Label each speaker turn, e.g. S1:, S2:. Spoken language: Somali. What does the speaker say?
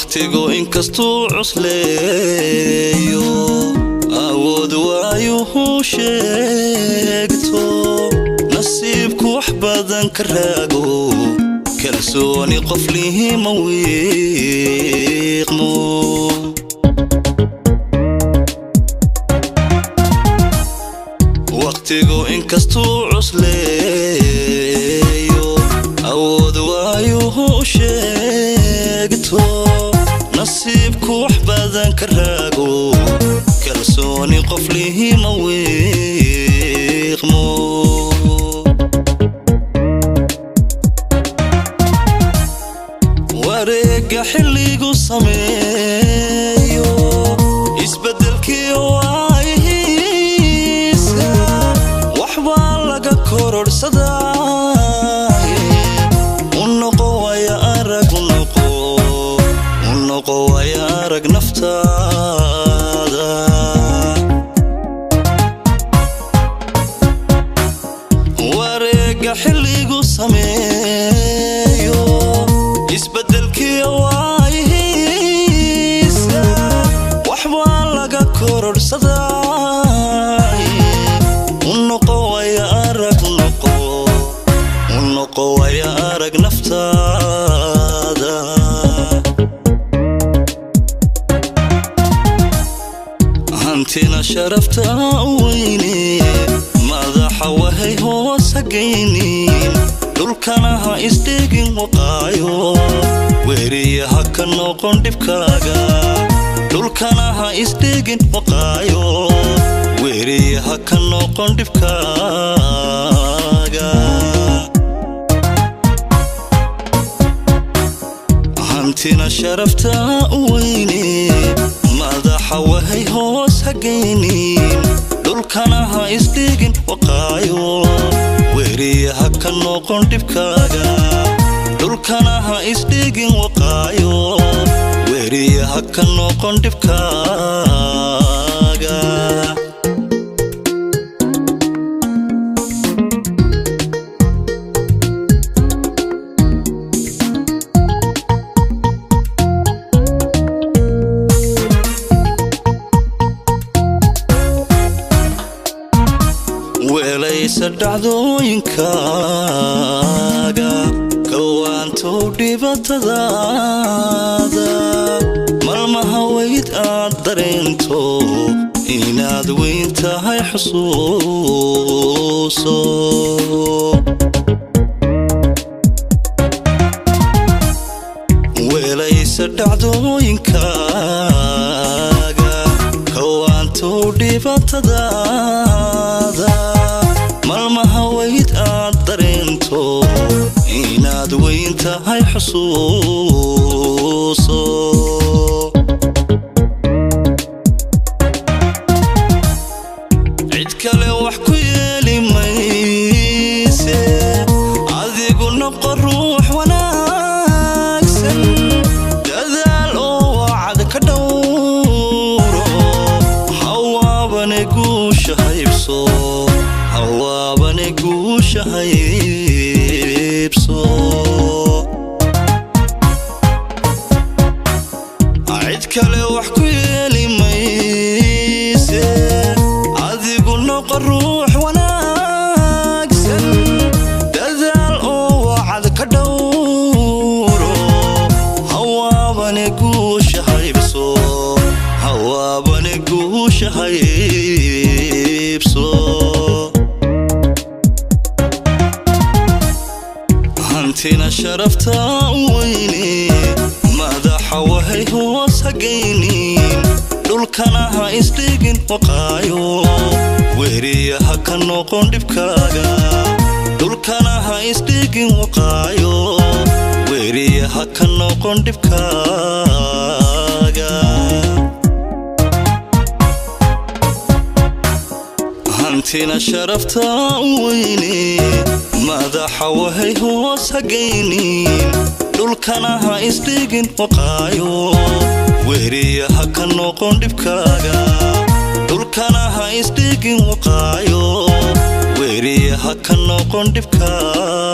S1: waqtigu inkastuu cusleeyo awood waayuhu sheegto nasiibku wax badan ka raago kalsooni qof lihi ma wiiqmo waqtigu inkastuu cusleeyo awood waayuhu sheegto nasiibku wax badan ka raago kalsooni qof lihi ma wiiqmo wareega xilligu sameeyo isbedelkii waayihiisa waxbaa laga kororsadaa unoqo waya arag naftaada wareega xilligu sameeyo isbedelkii waayihiisa waxbaa laga kororsadaa unoqo waya arag naftaada hantina sharafta weyne madaxa wahay hoos hagaynin dhulkana ha isdhigin waqaayo weeriyaha ka noqon dhibkaaga dhulkana ha isdhigin waqaayo weeriyaha ka noqon dhibkaaga hantina sharafta weyne madaxa wahay hoos hagaynin dhulkana ha isdhigin waqaayo weeriyaha ka noqon dhibkaaga dhulkana ha isdhigin waqaayo weeriyaha ka noqon dhibkaaga weelaysa dhacdooyinkaaga kawaantow dhibaatadaada malmaha weyd aad dareento inaad weyn tahay xusuuso weelaysa dhacdooyinkaaga kawaantow dhibaatadaada malmaha weyd aad dareento inaad weyn tahay xusuuso cid kale wax ku yeeli mayse adigu noqo ruux wanaagsan dadaal oo wacad ka dhowro hawaabane guusha haybso hawaabane guusha haybso cid kale wax ku yeeli mayse adigu noqo ruux wanaagsan dadaal oo wacad ka dhowro hawaabane guusha haybso hawaabane guusha haybso hantina sharafta weyne madaxa wahay hoos hagaynin dhulkana ha isdhigin waqaayo weeriyaha ka noqon dhibkaaga dhulkana ha isdhigin waqaayo weeriyaha ka noqon dhibkaaga hantina sharafta weyne madaxa wahay hoos hagaynin dhulkana ha isdhigin waqaayo weeriyaha ka noqon dhibkaaga dhulkana ha isdhigin waqaayo weeriyaha ka noqon dhibkaaga